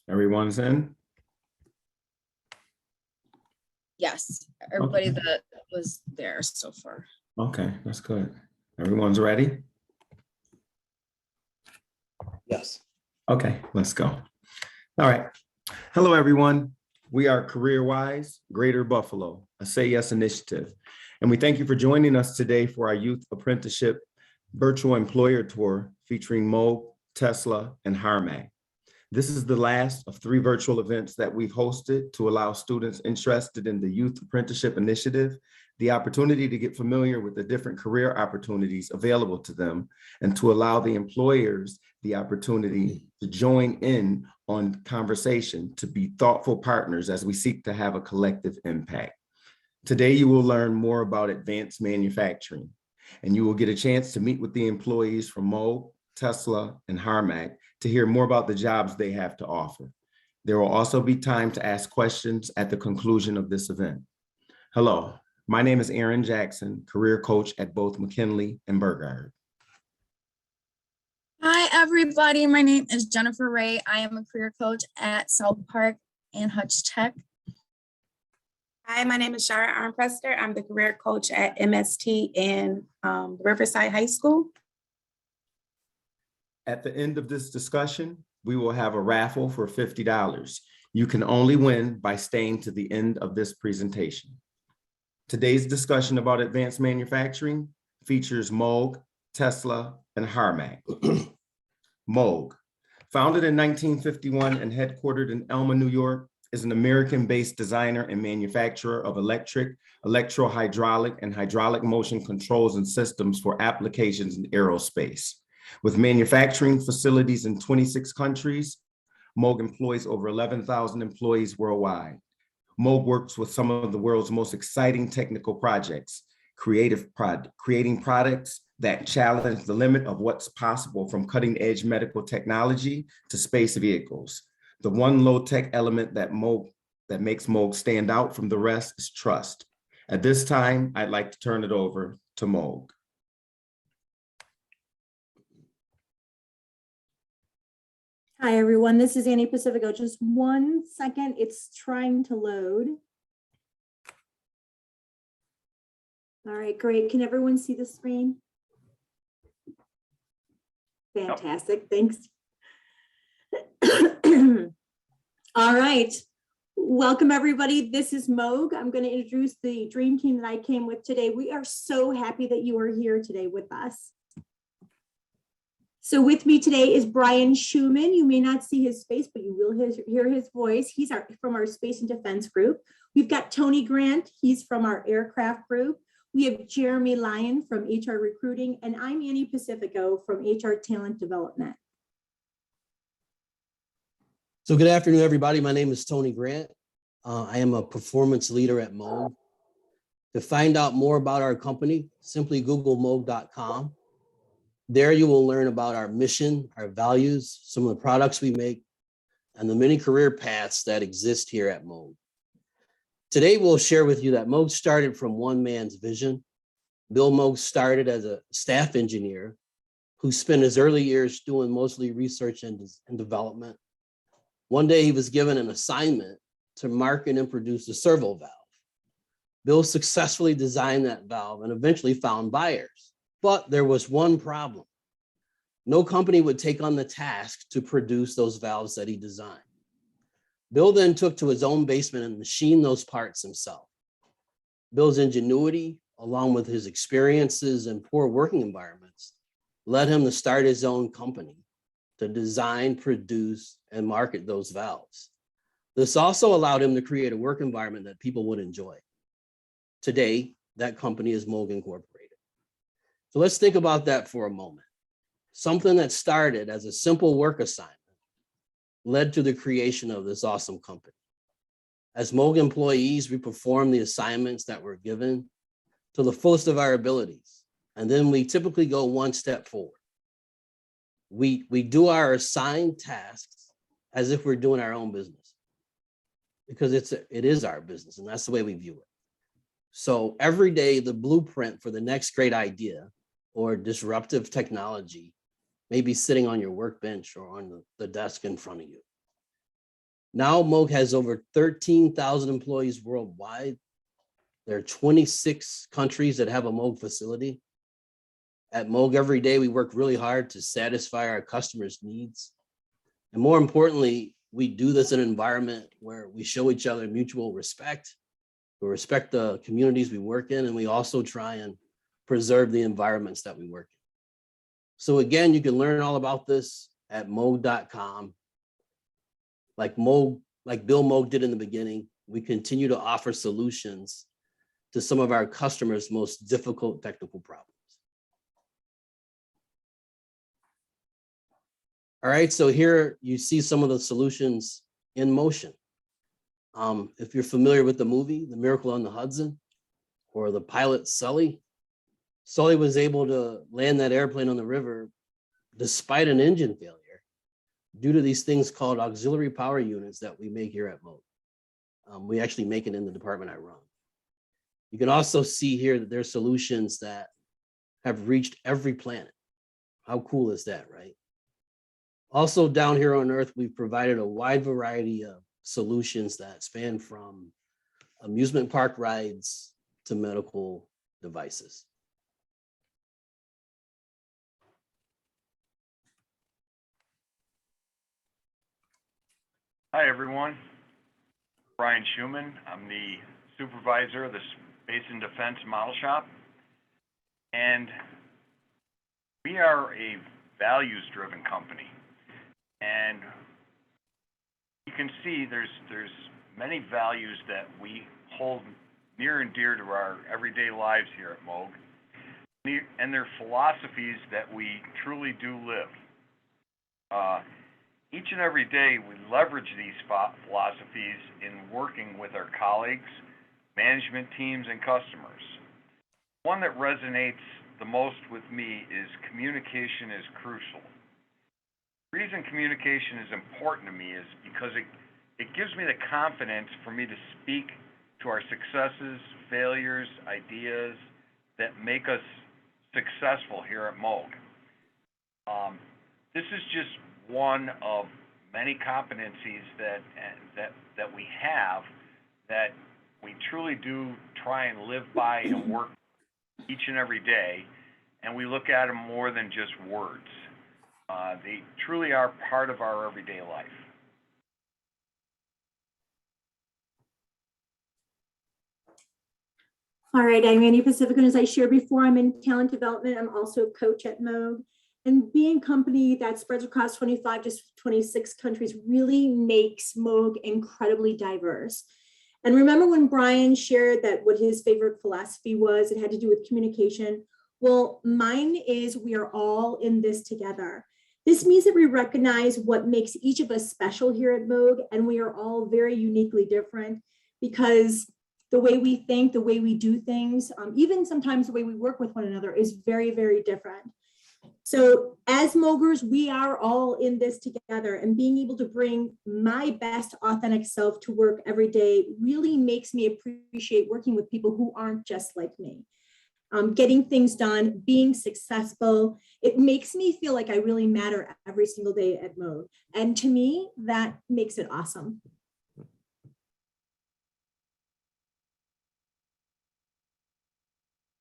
Everyone's in? Yes, everybody Okay. that was there so far. Okay, that's good. Everyone's ready? Yes. Okay, let's go. All right. Hello, everyone. We are CareerWise Greater Buffalo, a Say Yes initiative. And we thank you for joining us today for our Youth Apprenticeship Virtual Employer Tour featuring MOOG, Tesla, and Harmac. This is the last of 3 virtual events that we've hosted to allow students interested in the Youth Apprenticeship Initiative the opportunity to get familiar with the different career opportunities available to them and to allow the employers the opportunity to join in on conversation to be thoughtful partners as we seek to have a collective impact. Today, you will learn more about advanced manufacturing, and you will get a chance to meet with the employees from MOOG, Tesla, and Harmac to hear more about the jobs they have to offer. There will also be time to ask questions at the conclusion of this event. Hello, my name is Aaron Jackson, career coach at both McKinley and Burgard. Hi, everybody. My name is Jennifer Ray. I am a career coach at South Park and Hutch Tech. Hi, my name is Shara Armprester. I'm the career coach at MST in Riverside High School. At the end of this discussion, we will have a raffle for $50. You can only win by staying to the end of this presentation. Today's discussion about advanced manufacturing features MOOG, Tesla, and Harmac. MOOG, founded in 1951 and headquartered in Elma, New York, is an American-based designer and manufacturer of electric, electro-hydraulic, and hydraulic motion controls and systems for applications in aerospace. With manufacturing facilities in 26 countries, MOOG employs over 11,000 employees worldwide. MOOG works with some of the world's most exciting technical projects, creating products that challenge the limit of what's possible, from cutting-edge medical technology to space vehicles. The one low-tech element that makes MOOG stand out from the rest is trust. At this time, I'd like to turn it over to MOOG. Hi, everyone. This is Annie Pacifico. Just 1 second. It's trying to load. All right, great. Can everyone see the screen? Fantastic. Thanks. All right. Welcome, everybody. This is MOOG. I'm going to introduce the dream team that I came with today. We are so happy that you are here today with us. So with me today is Brian Schumann. You may not see his face, but you will hear his voice. He's from our Space and Defense group. We've got Tony Grant. He's from our Aircraft group. We have Jeremy Lyon from HR Recruiting, and I'm Annie Pacifico from HR Talent Development. So good afternoon, everybody. My name is Tony Grant. I am a performance leader at MOOG. To find out more about our company, simply Google moog.com. There you will learn about our mission, our values, some of the products we make, and the many career paths that exist here at MOOG. Today, we'll share with you that MOOG started from one man's vision. Bill Moog started as a staff engineer who spent his early years doing mostly research and development. One day, he was given an assignment to market and produce a servo valve. Bill successfully designed that valve and eventually found buyers. But there was one problem. No company would take on the task to produce those valves that he designed. Bill then took to his own basement and machined those parts himself. Bill's ingenuity, along with his experiences in poor working environments, led him to start his own company to design, produce, and market those valves. This also allowed him to create a work environment that people would enjoy. Today, that company is MOOG Incorporated. So let's think about that for a moment. Something that started as a simple work assignment led to the creation of this awesome company. As MOOG employees, we perform the assignments that were given to the fullest of our abilities. And then we typically go one step forward. We do our assigned tasks as if we're doing our own business, because it is our business, and that's the way we view it. So every day, the blueprint for the next great idea or disruptive technology may be sitting on your workbench or on the desk in front of you. Now MOOG has over 13,000 employees worldwide. There are 26 countries that have a MOOG facility. At MOOG, every day we work really hard to satisfy our customers' needs. And more importantly, we do this in an environment where we show each other mutual respect. We respect the communities we work in, and we also try and preserve the environments that we work in. So again, you can learn all about this at moog.com. Like Bill Moog did in the beginning, we continue to offer solutions to some of our customers' most difficult technical problems. All right, so here you see some of the solutions in motion. If you're familiar with the movie, The Miracle on the Hudson, or the pilot Sully, Sully was able to land that airplane on the river despite an engine failure due to these things called auxiliary power units that we make here at MOOG. We actually make it in the department I run. You can also see here that there are solutions that have reached every planet. How cool is that, right? Also down here on Earth, we've provided a wide variety of solutions that span from amusement park rides to medical devices. Hi, everyone. Brian Schumann. I'm the supervisor of the Space and Defense Model Shop. And we are a values-driven company. And you can see there's many values that we hold near and dear to our everyday lives here at MOOG. And they're philosophies that we truly do live. Each and every day, we leverage these philosophies in working with our colleagues, management teams, and customers. One that resonates the most with me is communication is crucial. The reason communication is important to me is because it gives me the confidence for me to speak to our successes, failures, ideas that make us successful here at MOOG. This is just one of many competencies that we have that we truly do try and live by and work each and every day, and we look at them more than just words. They truly are part of our everyday life. All right, I'm Annie Pacific, and as I shared before, I'm in talent development. I'm also a coach at MOOG. And being a company that spreads across 25 to 26 countries really makes MOOG incredibly diverse. And remember when Brian shared that what his favorite philosophy was, it had to do with communication. Well, mine is we are all in this together. This means that we recognize what makes each of us special here at MOOG, and we are all very uniquely different because the way we think, the way we do things, even sometimes the way we work with one another is very, very different. So as MOOGers, we are all in this together, and being able to bring my best authentic self to work every day really makes me appreciate working with people who aren't just like me. Getting things done, being successful, it makes me feel like I really matter every single day at MOOG. And to me, that makes it awesome.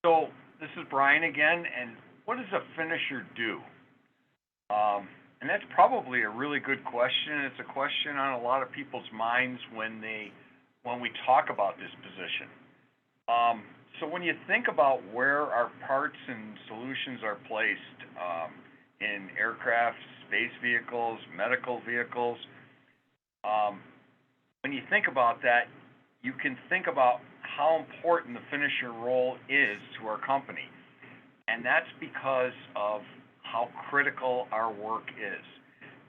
So this is Brian again, and what does a finisher do? And that's probably a really good question. It's a question on a lot of people's minds when we talk about this position. So when you think about where our parts and solutions are placed in aircraft, space vehicles, medical vehicles, when you think about that, you can think about how important the finisher role is to our company. And that's because of how critical our work is.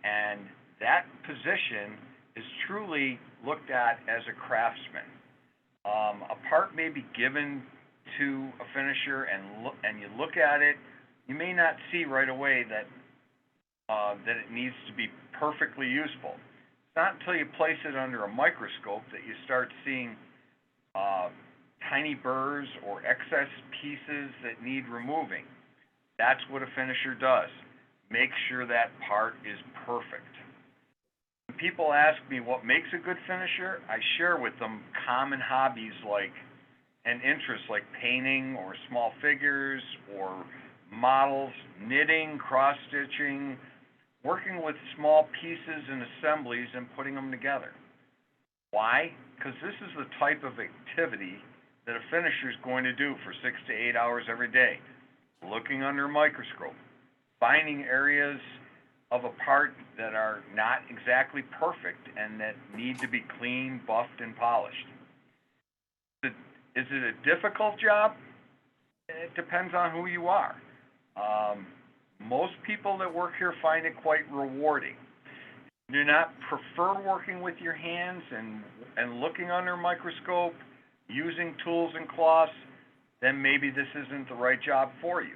And that position is truly looked at as a craftsman. A part may be given to a finisher, and you look at it, you may not see right away that it needs to be perfectly useful. It's not until you place it under a microscope that you start seeing tiny burrs or excess pieces that need removing. That's what a finisher does. Make sure that part is perfect. people ask me what makes a good finisher, I share with them common hobbies and interests like painting or small figures or models, knitting, cross-stitching, working with small pieces and assemblies and putting them together. Why? Because this is the type of activity that a finisher is going to do for 6 to 8 hours every day. Looking under a microscope, finding areas of a part that are not exactly perfect and that need to be cleaned, buffed, and polished. Is it a difficult job? It depends on who you are. Most people that work here find it quite rewarding. Do not prefer working with your hands and looking under a microscope, using tools and cloths, then maybe this isn't the right job for you.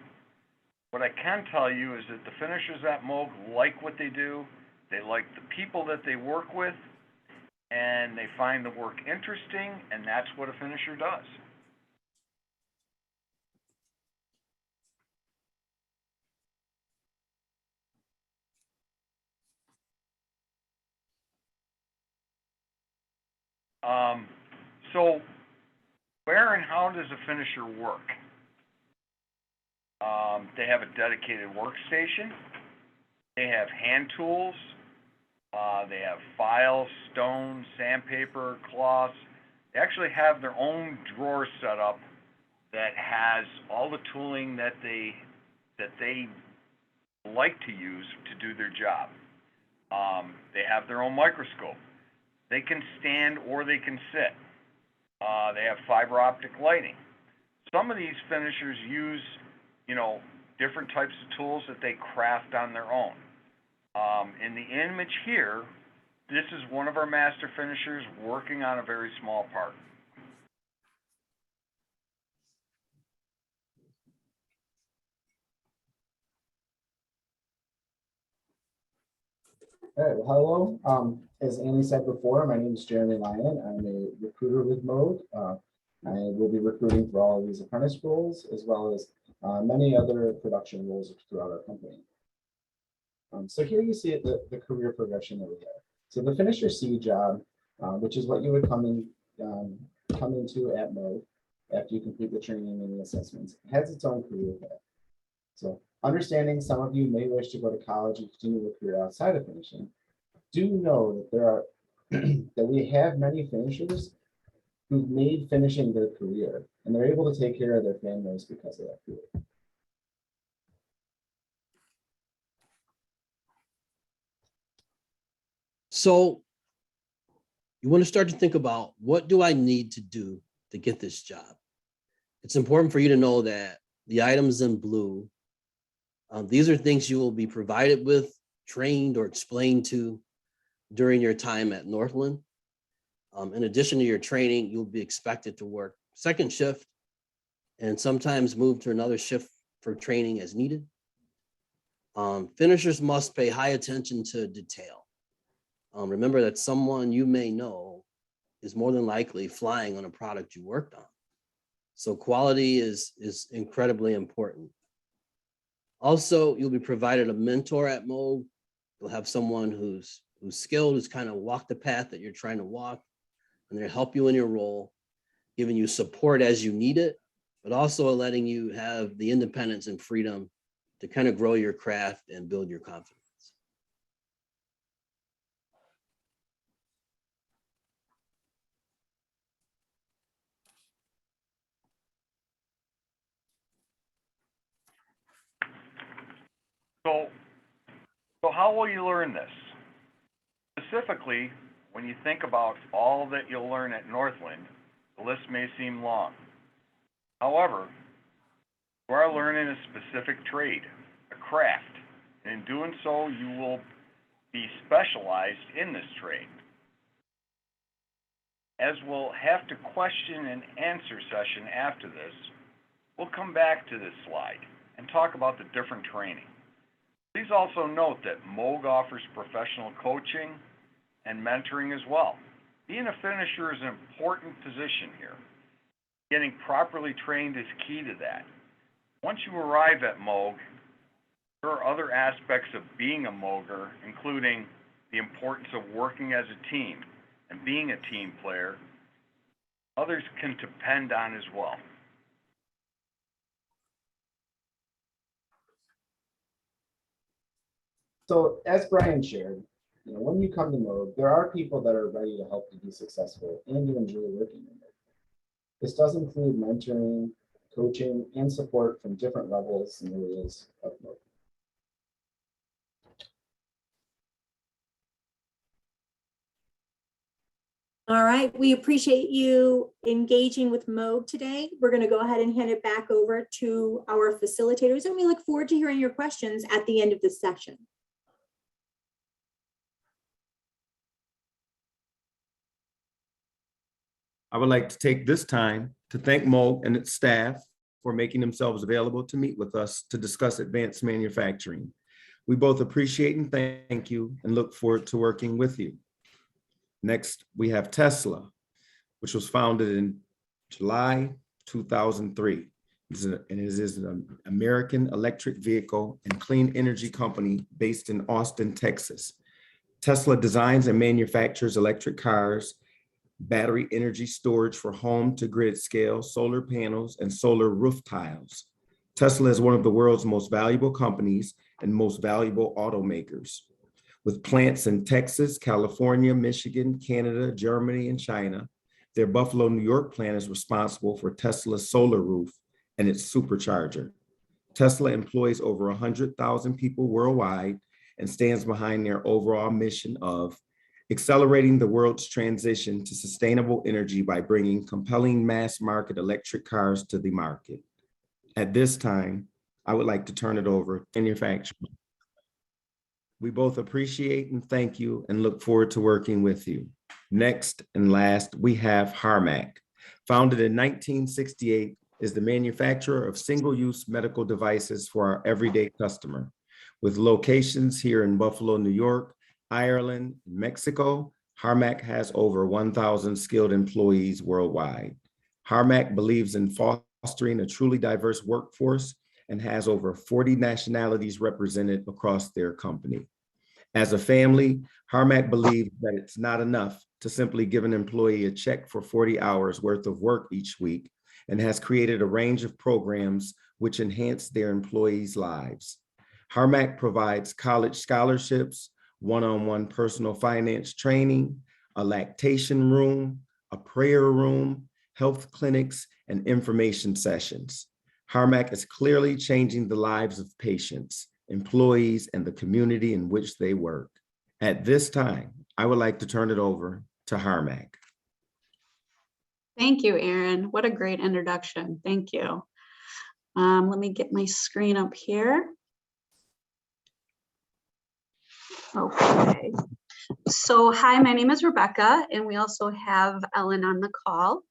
What I can tell you is that the finishers at MOOG like what they do, they like the people that they work with, and they find the work interesting, and that's what a finisher does. So where and how does a finisher work? They have a dedicated workstation. They have hand tools. They have files, stones, sandpaper, cloths. They actually have their own drawer set up that has all the tooling that they like to use to do their job. They have their own microscope. They can stand or they can sit. They have fiber optic lighting. Some of these finishers use, different types of tools that they craft on their own. In the image here, this is one of our master finishers working on a very small part. All right, well, hello. As Annie said before, my name is Jeremy Lyon. I'm a recruiter with MOOG. I will be recruiting for all of these apprentice roles, as well as many other production roles throughout our company. So here you see the career progression that we have. So the Finisher C job, which is what you would come into at MOOG after you complete the training and the assessments, has its own career path. So understanding some of you may wish to go to college and continue a career outside of finishing, do know that there are that we have many finishers who've made finishing their career, and they're able to take care of their families because of that career. So you want to start to think about, what do I need to do to get this job? It's important for you to know that the items in blue, these are things you will be provided with, trained, or explained to during your time at Northland. In addition to your training, you'll be expected to work second shift and sometimes move to another shift for training as needed. Finishers must pay high attention to detail. Remember that someone you may know is more than likely flying on a product you worked on. So quality is incredibly important. Also, you'll be provided a mentor at MOOG. You'll have someone who's skilled, who's kind of walked the path that you're trying to walk, and they'll help you in your role, giving you support as you need it, but also letting you have the independence and freedom to kind of grow your craft and build your confidence. So how will you learn this? Specifically, when you think about all that you'll learn at Northland, the list may seem long. However, you are learning a specific trade, a craft, and in doing so, you will be specialized in this trade. As we'll have to question and answer session after this, we'll come back to this slide and talk about the different training. Please also note that MOOG offers professional coaching and mentoring as well. Being a finisher is an important position here. Getting properly trained is key to that. Once you arrive at MOOG, there are other aspects of being a MOOGer, including the importance of working as a team and being a team player, others can depend on as well. So as Brian shared, when you come to MOOG, there are people that are ready to help you be successful and you enjoy working in it. This does include mentoring, coaching, and support from different levels and areas of MOOG. All right, we appreciate you engaging with MOOG today. We're going to go ahead and hand it back over to our facilitators, and we look forward to hearing your questions at the end of this session. I would like to take this time to thank MOOG and its staff for making themselves available to meet with us to discuss advanced manufacturing. We both appreciate and thank you and look forward to working with you. Next, we have Tesla, which was founded in July 2003. And it is an American electric vehicle and clean energy company based in Austin, Texas. Tesla designs and manufactures electric cars, battery energy storage for home to grid scale, solar panels, and solar roof tiles. Tesla is one of the world's most valuable companies and most valuable automakers. With plants in Texas, California, Michigan, Canada, Germany, and China, their Buffalo, New York plant is responsible for Tesla's solar roof and its supercharger. Tesla employs over 100,000 people worldwide and stands behind their overall mission of accelerating the world's transition to sustainable energy by bringing compelling mass market electric cars to the market. At this time, I would like to turn it over to manufacturing. We both appreciate and thank you and look forward to working with you. Next and last, we have Harmac. Founded in 1968, is the manufacturer of single-use medical devices for our everyday customer. With locations here in Buffalo, New York, Ireland, and Mexico, Harmac has over 1,000 skilled employees worldwide. Harmac believes in fostering a truly diverse workforce and has over 40 nationalities represented across their company. As a family, Harmac believes that it's not enough to simply give an employee a check for 40 hours worth of work each week, and has created a range of programs which enhance their employees' lives. Harmac provides college scholarships, one-on-one personal finance training, a lactation room, a prayer room, health clinics, and information sessions. Harmac is clearly changing the lives of patients, employees, and the community in which they work. At this time, I would like to turn it over to Harmac. Thank you, Aaron. What a great introduction. Thank you. Let me get my screen up here. Okay. So hi, my name is Rebecca, and we also have Ellen on the call.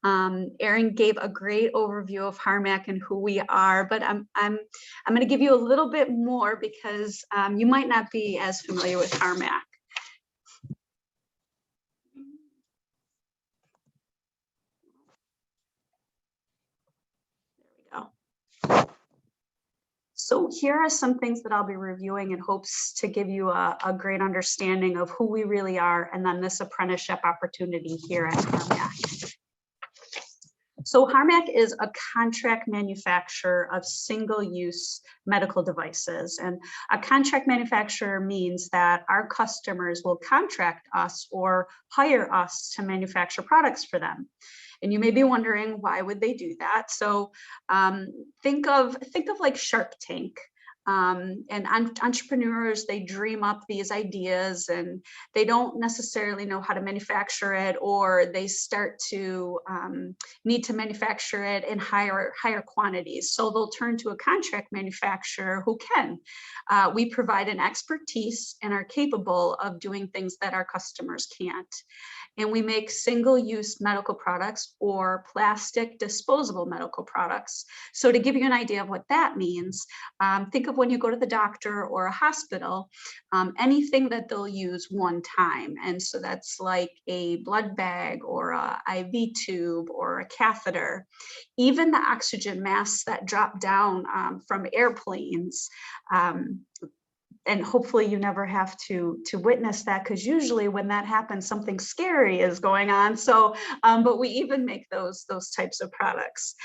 Aaron gave a great overview of Harmac and who we are, but I'm going to give you a little bit more because you might not be as familiar with Harmac. There we go. So here are some things that I'll be reviewing in hopes to give you a great understanding of who we really are, and then this apprenticeship opportunity here at Harmac. So Harmac is a contract manufacturer of single-use medical devices. And a contract manufacturer means that our customers will contract us or hire us to manufacture products for them. And you may be wondering, why would they do that? So think of like Shark Tank. And entrepreneurs, they dream up these ideas and they don't necessarily know how to manufacture it, or they start to need to manufacture it in higher quantities. So they'll turn to a contract manufacturer who can. We provide an expertise and are capable of doing things that our customers can't. And we make single-use medical products or plastic disposable medical products. So to give you an idea of what that means, think of when you go to the doctor or a hospital, anything that they'll use one time. And so that's like a blood bag or a IV tube or a catheter. Even the oxygen masks that drop down from airplanes, And hopefully you never have to witness that, because usually when that happens, something scary is going on. So, but we even make those types of products.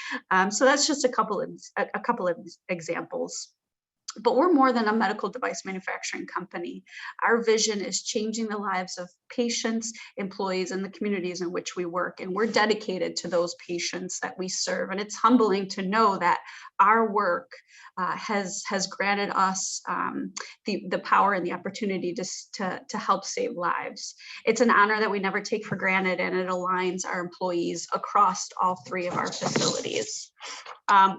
So that's just a couple of examples. But we're more than a medical device manufacturing company. Our vision is changing the lives of patients, employees, and the communities in which we work. And we're dedicated to those patients that we serve. And it's humbling to know that our work has granted us the power and the opportunity to help save lives. It's an honor that we never take for granted, and it aligns our employees across all 3 of our facilities.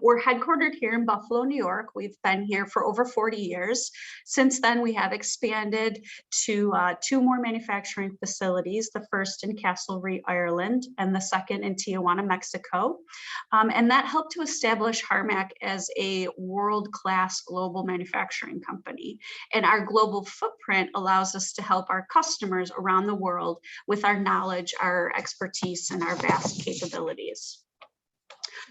We're headquartered here in Buffalo, New York. We've been here for over 40 years. Since then, we have expanded to 2 more manufacturing facilities, the first in Castlereagh, Ireland, and the second in Tijuana, Mexico. And that helped to establish Harmac as a world-class global manufacturing company. And our global footprint allows us to help our customers around the world with our knowledge, our expertise, and our vast capabilities.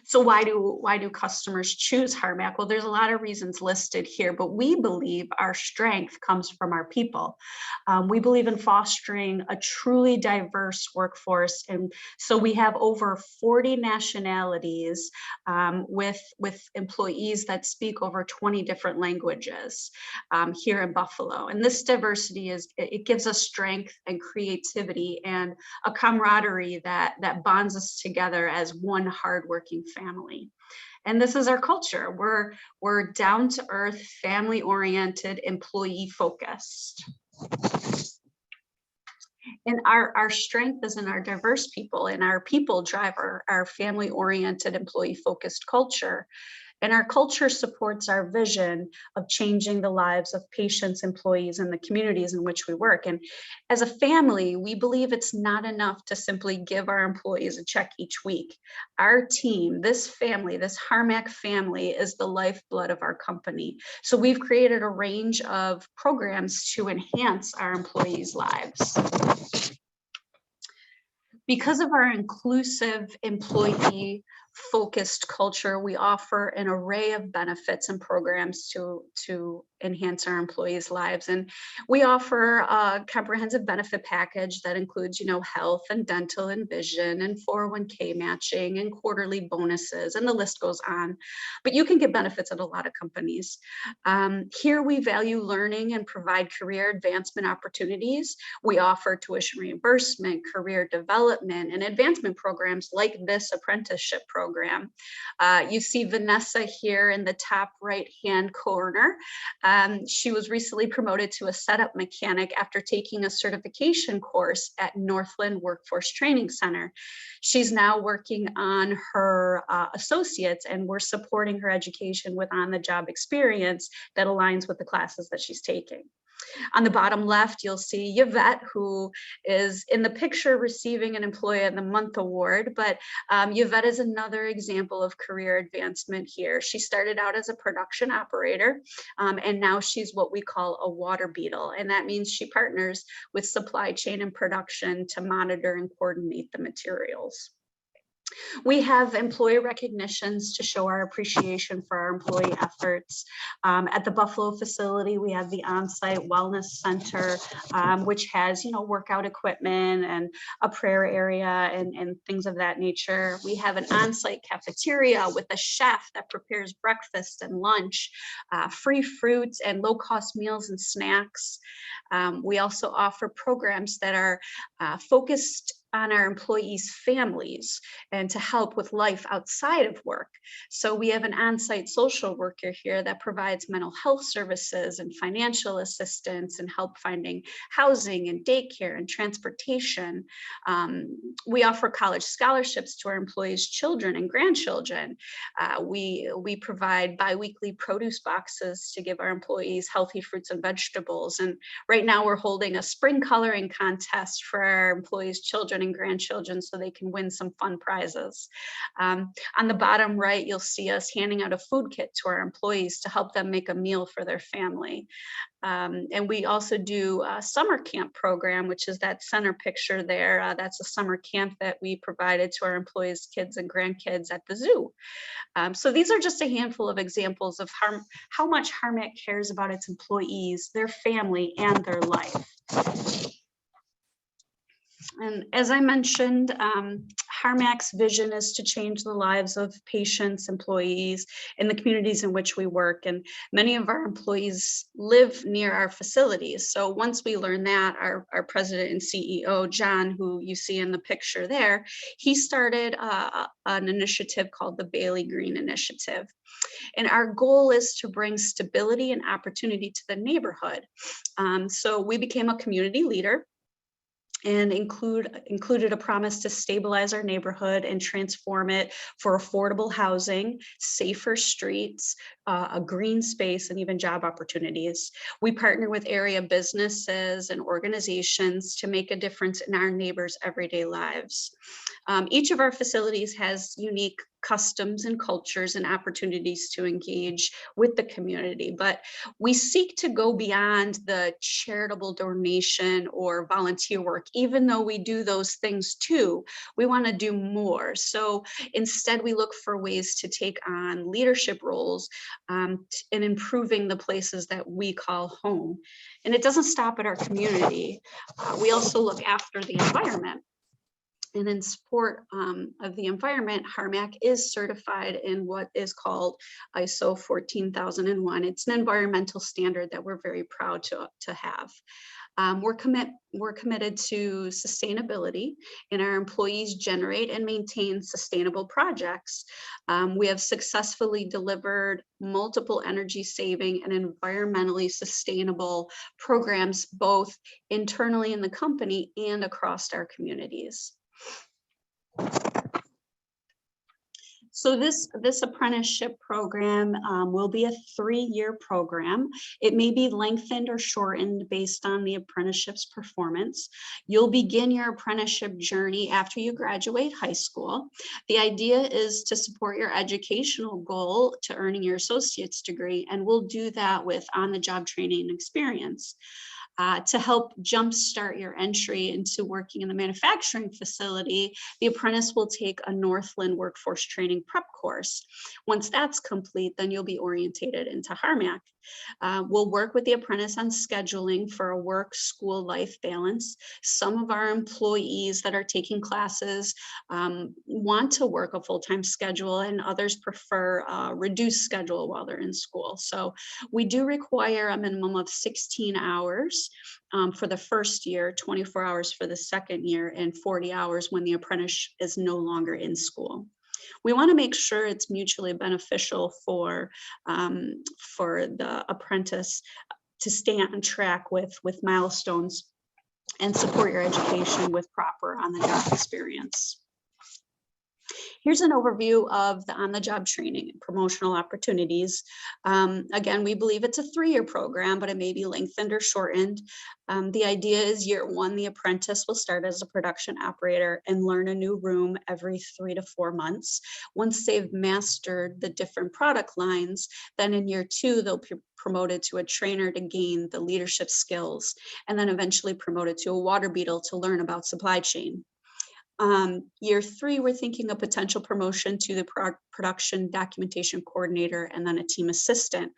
So why do customers choose Harmac? Well, there's a lot of reasons listed here, but we believe our strength comes from our people. We believe in fostering a truly diverse workforce. And so we have over 40 nationalities with employees that speak over 20 different languages here in Buffalo. And this diversity it gives us strength and creativity and a camaraderie that bonds us together as one hardworking family. And this is our culture. We're down to earth, family oriented, employee focused. And our strength is in our diverse people, and our people drive our family oriented, employee focused culture. And our culture supports our vision of changing the lives of patients, employees, and the communities in which we work. And as a family, we believe it's not enough to simply give our employees a check each week. Our team, this family, this Harmac family, is the lifeblood of our company. So we've created a range of programs to enhance our employees' lives. Because of our inclusive, employee-focused culture, we offer an array of benefits and programs to enhance our employees' lives. And we offer a comprehensive benefit package that includes, health and dental and vision and 401k matching and quarterly bonuses, and the list goes on. But you can get benefits at a lot of companies. Here we value learning and provide career advancement opportunities. We offer tuition reimbursement, career development, and advancement programs like this apprenticeship program. You see Vanessa here in the top right-hand corner. She was recently promoted to a setup mechanic after taking a certification course at Northland Workforce Training Center. She's now working on her associates, and we're supporting her education with on-the-job experience that aligns with the classes that she's taking. On the bottom left, you'll see Yvette, who is in the picture receiving an Employee of the Month award, but Yvette is another example of career advancement here. She started out as a production operator, and now she's what we call a water beetle, and that means she partners with supply chain and production to monitor and coordinate the materials. We have employee recognitions to show our appreciation for our employee efforts. At the Buffalo facility, we have the on-site wellness center, which has, workout equipment and a prayer area and things of that nature. We have an on-site cafeteria with a chef that prepares breakfast and lunch, free fruits and low-cost meals and snacks. We also offer programs that are focused on our employees' families and to help with life outside of work. So we have an on-site social worker here that provides mental health services and financial assistance and help finding housing and daycare and transportation. We offer college scholarships to our employees' children and grandchildren. We provide biweekly produce boxes to give our employees healthy fruits and vegetables. And right now we're holding a spring coloring contest for our employees' children children and grandchildren so they can win some fun prizes. On the bottom right, you'll see us handing out a food kit to our employees to help them make a meal for their family. And we also do a summer camp program, which is that center picture there. That's a summer camp that we provided to our employees, kids and grandkids at the zoo. So these are just a handful of examples of how much Harmac cares about its employees, their family, and their life. And as I mentioned, Harmac's vision is to change the lives of patients, employees, and the communities in which we work. And many of our employees live near our facilities. So once we learn that, our president and CEO, John, who you see in the picture there, he started an initiative called the Bailey Green Initiative. And our goal is to bring stability and opportunity to the neighborhood. So we became a community leader and included a promise to stabilize our neighborhood and transform it for affordable housing, safer streets, a green space, and even job opportunities. We partner with area businesses and organizations to make a difference in our neighbors' everyday lives. Each of our facilities has unique customs and cultures and opportunities to engage with the community, but we seek to go beyond the charitable donation or volunteer work. Even though we do those things too, we want to do more. So instead, we look for ways to take on leadership roles in improving the places that we call home. And it doesn't stop at our community. We also look after the environment. And in support of the environment, Harmac is certified in what is called ISO 14001. It's an environmental standard that we're very proud to have. We're committed to sustainability, and our employees generate and maintain sustainable projects. We have successfully delivered multiple energy saving and environmentally sustainable programs, both internally in the company and across our communities. So this apprenticeship program will be a 3-year program. It may be lengthened or shortened based on the apprenticeship's performance. You'll begin your apprenticeship journey after you graduate high school. The idea is to support your educational goal to earning your associate's degree, and we'll do that with on-the-job training and experience. To help jumpstart your entry into working in the manufacturing facility, the apprentice will take a Northland workforce training prep course. Once that's complete, then you'll be orientated into Harmac. We'll work with the apprentice on scheduling for a work-school life balance. Some of our employees that are taking classes want to work a full-time schedule, and others prefer a reduced schedule while they're in school. So we do require a minimum of 16 hours for the first year, 24 hours for the second year, and 40 hours when the apprentice is no longer in school. We want to make sure it's mutually beneficial for the apprentice to stay on track with milestones and support your education with proper on-the-job experience. Here's an overview of the on-the-job training and promotional opportunities. Again, we believe it's a 3-year program, but it may be lengthened or shortened. The idea is year 1, the apprentice will start as a production operator and learn a new room every 3 to 4 months. Once they've mastered the different product lines, then in year 2, they'll be promoted to a trainer to gain the leadership skills, and then eventually promoted to a water beetle to learn about supply chain. Year 3, we're thinking a potential promotion to the production documentation coordinator and then a team assistant.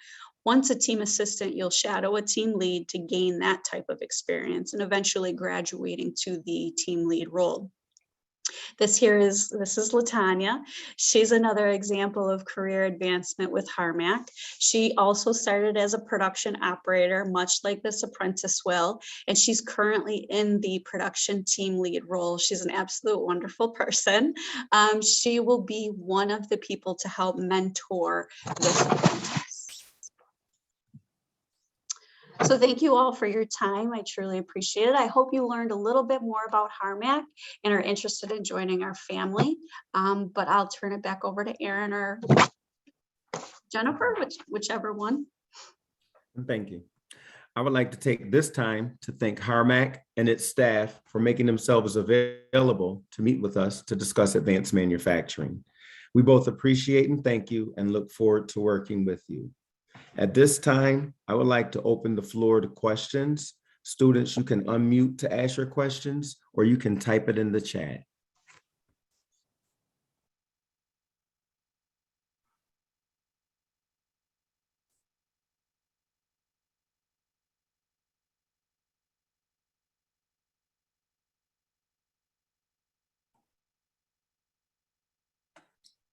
Once a team assistant, you'll shadow a team lead to gain that type of experience and eventually graduating to the team lead role. This is LaTanya. She's another example of career advancement with Harmac. She also started as a production operator, much like this apprentice will, and she's currently in the production team lead role. She's an absolute wonderful person. She will be one of the people to help mentor this apprentice. So thank you all for your time. I truly appreciate it. I hope you learned a little bit more about Harmac and are interested in joining our family. But I'll turn it back over to Aaron or Jennifer, whichever one. Thank you. I would like to take this time to thank Harmac and its staff for making themselves available to meet with us to discuss advanced manufacturing. We both appreciate and thank you and look forward to working with you. At this time, I would like to open the floor to questions. Students, you can unmute to ask your questions, or you can type it in the chat.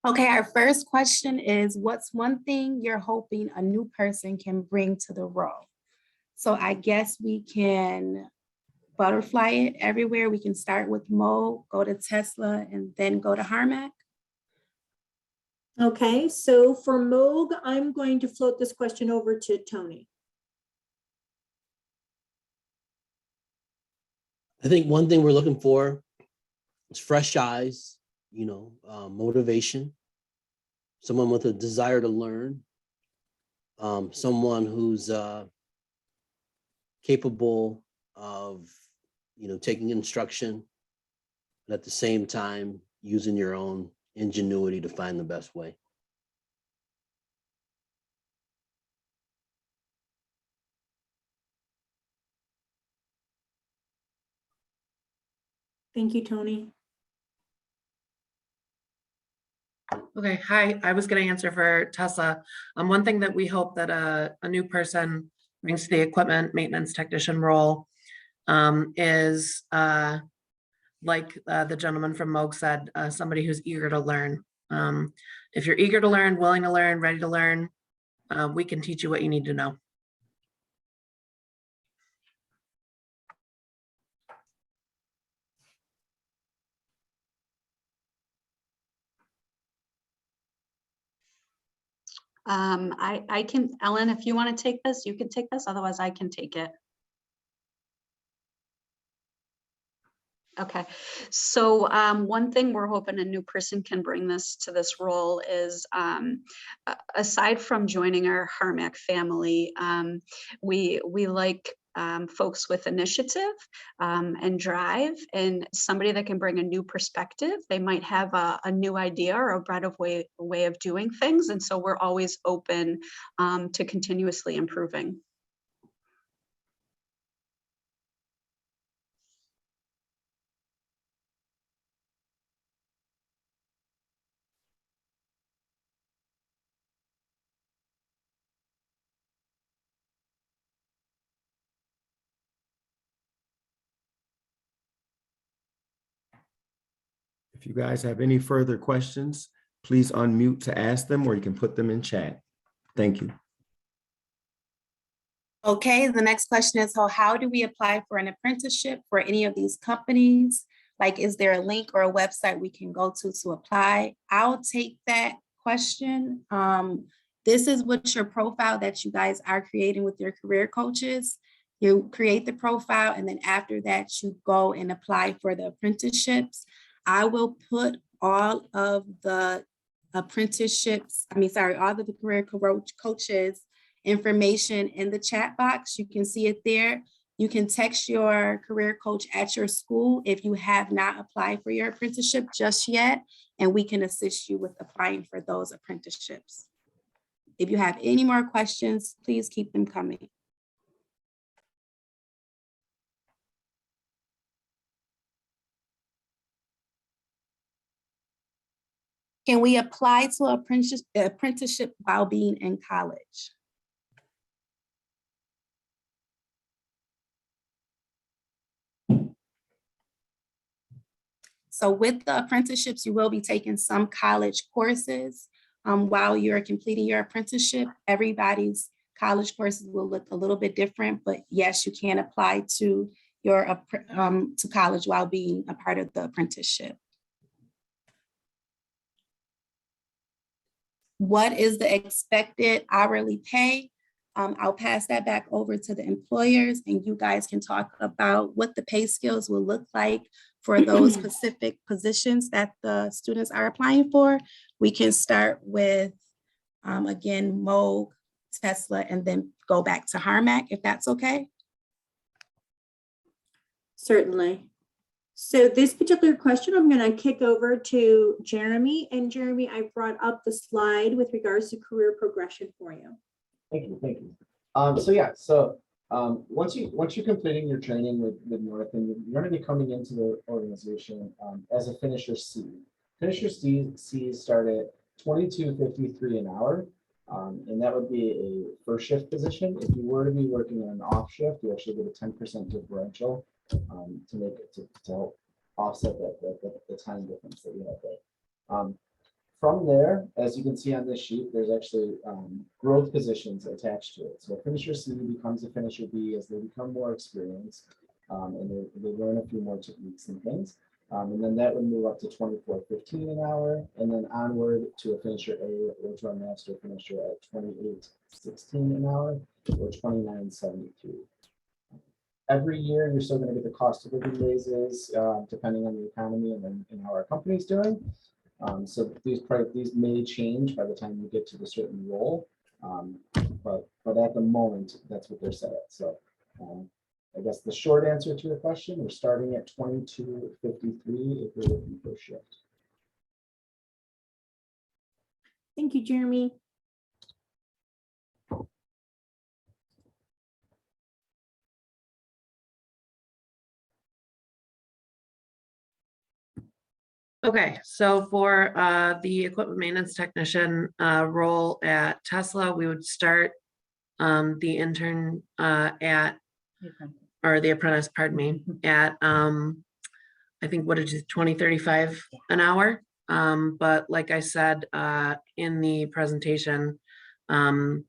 Okay, our first question is, what's one thing you're hoping a new person can bring to the role? So I guess we can butterfly it everywhere. We can start with MOOG, go to Tesla, and then go to Harmac. Okay, so for MOOG, I'm going to float this question over to Tony. I think one thing we're looking for is fresh eyes, motivation, someone with a desire to learn, someone who's capable of, taking instruction, but at the same time, using your own ingenuity to find the best way. Thank you, Tony. Okay, hi, I was going to answer for Tessa. One thing that we hope that a new person brings to the equipment maintenance technician role is like the gentleman from MOOG said, somebody who's eager to learn. If you're eager to learn, willing to learn, ready to learn, we can teach you what you need to know. I can, Ellen, if you want to take this, you can take this, otherwise I can take it. Okay, so one thing we're hoping a new person can bring to this role is, aside from joining our Harmac family, we like folks with initiative and drive, and somebody that can bring a new perspective. They might have a new idea or a better way of doing things, and so we're always open to continuously improving. If you guys have any further questions, please unmute to ask them, or you can put them in chat. Thank you. Okay, the next question is, so how do we apply for an apprenticeship for any of these companies? Like, is there a link or a website we can go to apply? I'll take that question. This is what your profile that you guys are creating with your career coaches. You create the profile, and then after that, you go and apply for the apprenticeships. I will put all of the apprenticeships, all of the career coaches information in the chat box. You can see it there. You can text your career coach at your school if you have not applied for your apprenticeship just yet, and we can assist you with applying for those apprenticeships. If you have any more questions, please keep them coming. Can we apply to apprenticeship while being in college? So with the apprenticeships, you will be taking some college courses while you're completing your apprenticeship. Everybody's college courses will look a little bit different, but yes, you can apply to your to college while being a part of the apprenticeship. What is the expected hourly pay? I'll pass that back over to the employers, and you guys can talk about what the pay scales will look like for those specific positions that the students are applying for. We can start with, again, MOOG, Tesla, and then go back to Harmac, if that's okay? Certainly. So this particular question, I'm going to kick over to Jeremy. And Jeremy, I brought up the slide with regards to career progression for you. Thank you, thank you. Once you're completing your training with North, and you're going to be coming into the organization as a finisher C. Finisher C's start at $22.53 an hour, and that would be a first shift position. If you were to be working on an off shift, you actually get a 10% differential to make it to help offset the time difference that you have there. From there, as you can see on this sheet, there's actually growth positions attached to it. So finisher C becomes a finisher B as they become more experienced, and they learn a few more techniques and things. And then that would move up to $24.15 an hour, and then onward to a finisher A or to a master finisher at $28.16 an hour or $29.73. Every year, you're still going to get the cost of living raises, depending on the economy and how our company's doing. So these may change by the time you get to the certain role, but at the moment, that's what they're set at. So I guess the short answer to your question, we're starting at $22.53 if you're looking for a shift. Thank you, Jeremy. Okay, so for the equipment maintenance technician role at Tesla, we would start the intern at, or the apprentice, pardon me, at I think what is it, $20.35 an hour. But like I said in the presentation, you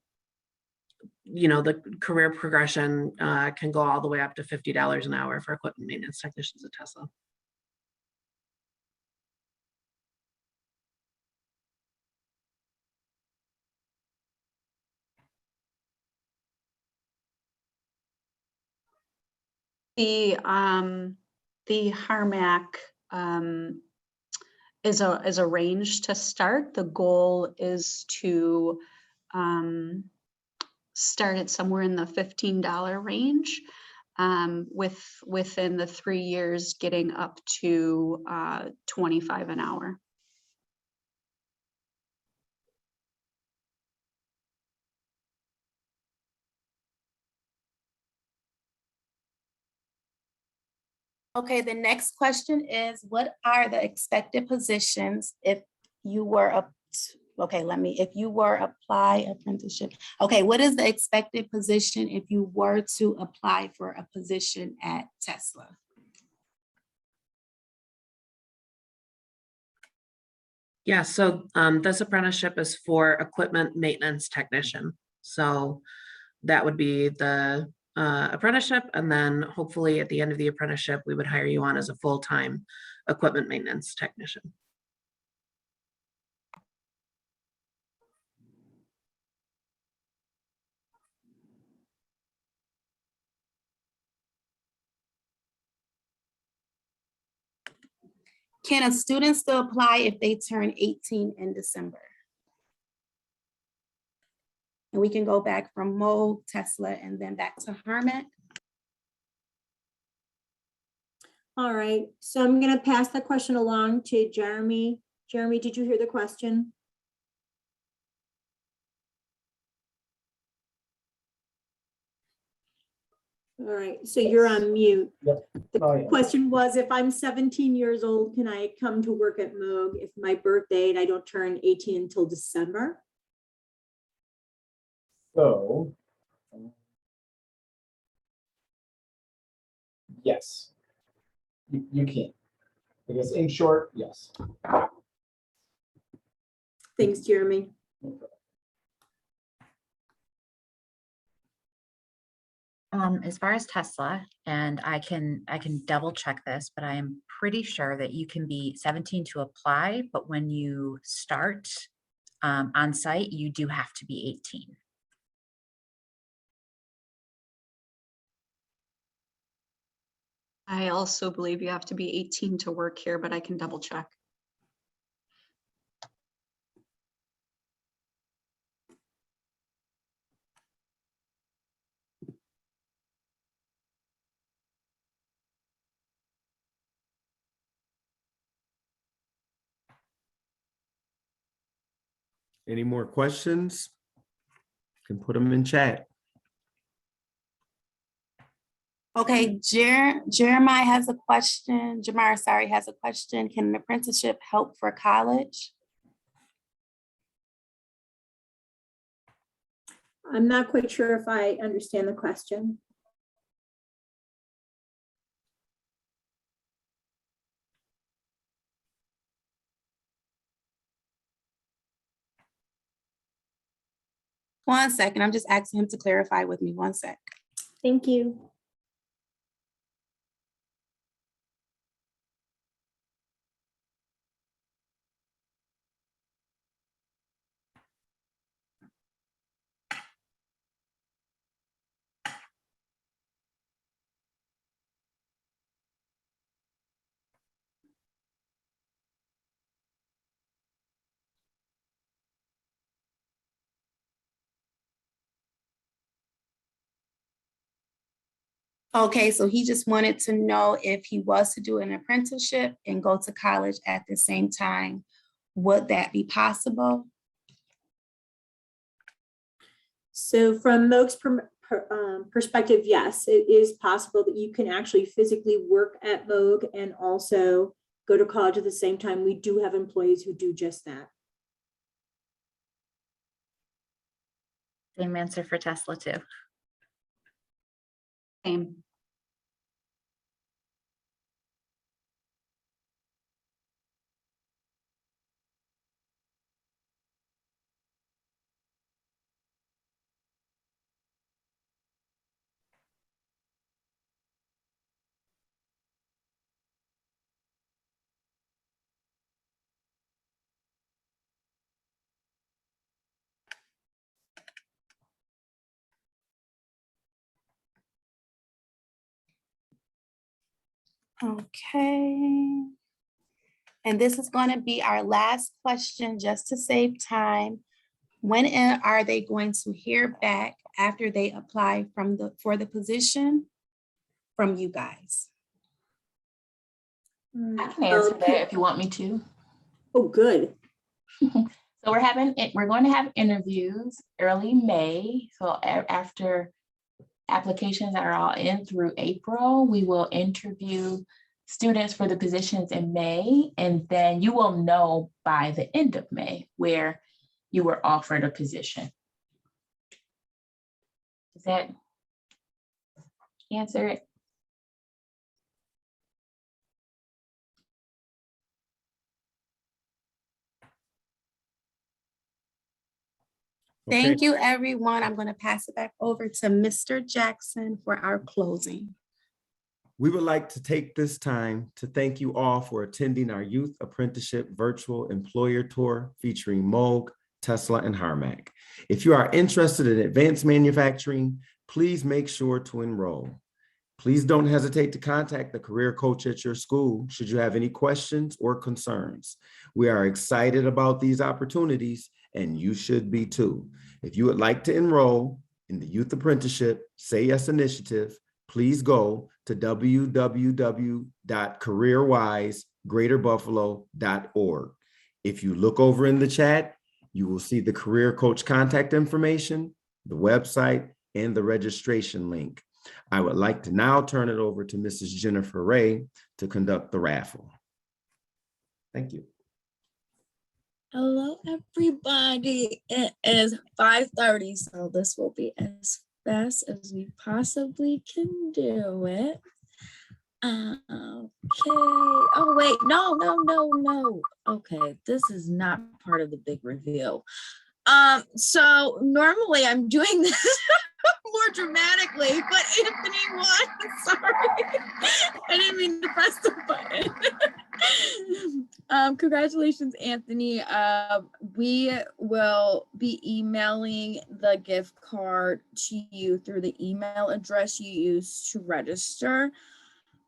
know, the career progression can go all the way up to $50 an hour for equipment maintenance technicians at Tesla. The Harmac is a range to start. The goal is to start at somewhere in the $15 range, within the 3 years getting up to $25 an hour. Okay, the next question is, what are the expected positions if you were if you were apply apprenticeship? Okay, what is the expected position if you were to apply for a position at Tesla? Yeah, so this apprenticeship is for equipment maintenance technician. So that would be the apprenticeship, and then hopefully at the end of the apprenticeship, we would hire you on as a full-time equipment maintenance technician. Can a student still apply if they turn 18 in December? And we can go back from MOOG, Tesla, and then back to Harmac. All right, so I'm going to pass that question along to Jeremy. Jeremy, did you hear the question? All right, so you're on mute. Yep. The question was, if I'm 17 years old, can I come to work at MOOG if my birth date, I don't turn 18 until December? So, yes, you can. I guess in short, yes. Thanks, Jeremy. As far as Tesla, and I can double check this, but I am pretty sure that you can be 17 to apply, but when you start on site, you do have to be 18. I also believe you have to be 18 to work here, but I can double check. Any more questions? Can put them in chat. Okay, Jeremiah has a question. Jamar, sorry, has a question. Can an apprenticeship help for college? I'm not quite sure if I understand the question. One second, I'm just asking him to clarify with me. One sec. Thank you. Okay, so he just wanted to know if he was to do an apprenticeship and go to college at the same time, would that be possible? So from MOOG's perspective, yes, it is possible that you can actually physically work at MOOG and also go to college at the same time. We do have employees who do just that. Same answer for Tesla too. Same. Okay. And this is going to be our last question, just to save time. When are they going to hear back after they apply for the position from you guys? I can answer Okay. that if you want me to. Oh, good. So we're going to have interviews early May. So after applications are all in through April, we will interview students for the positions in May, and then you will know by the end of May where you were offered a position. Does that answer it? Thank you, everyone. I'm going to pass it back over to Mr. Jackson for our closing. We would like to take this time to thank you all for attending our Youth Apprenticeship Virtual Employer Tour featuring MOOG, Tesla, and Harmac. If you are interested in advanced manufacturing, please make sure to enroll. Please don't hesitate to contact the career coach at your school should you have any questions or concerns. We are excited about these opportunities, and you should be too. If you would like to enroll in the Youth Apprenticeship Say Yes initiative, please go to www.careerwisegreaterbuffalo.org. If you look over in the chat, you will see the career coach contact information, the website, and the registration link. I would like to now turn it over to Mrs. Jennifer Ray to conduct the raffle. Thank you. Hello, everybody. It is 5:30, so this will be as fast as we possibly can do it. Okay. Oh, wait. No. Okay, this is not part of the big reveal. So normally I'm doing this more dramatically, but Anthony won. Sorry. I didn't mean to press the button. Congratulations, Anthony. We will be emailing the gift card to you through the email address you used to register.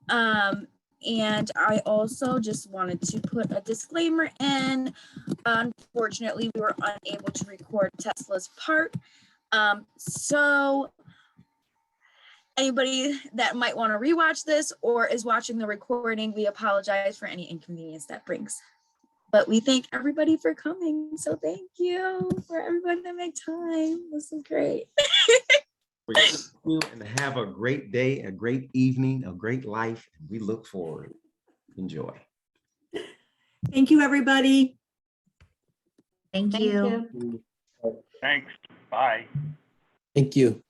And I also just wanted to put a disclaimer in. Unfortunately, we were unable to record Tesla's part. So anybody that might want to rewatch this or is watching the recording, we apologize for any inconvenience that brings. But we thank everybody for coming. So thank you for everybody to make time. This is great. And have a great day, a great evening, a great life. We look forward. Enjoy. Thank you, everybody. Thank you. Thanks. Bye. Thank you.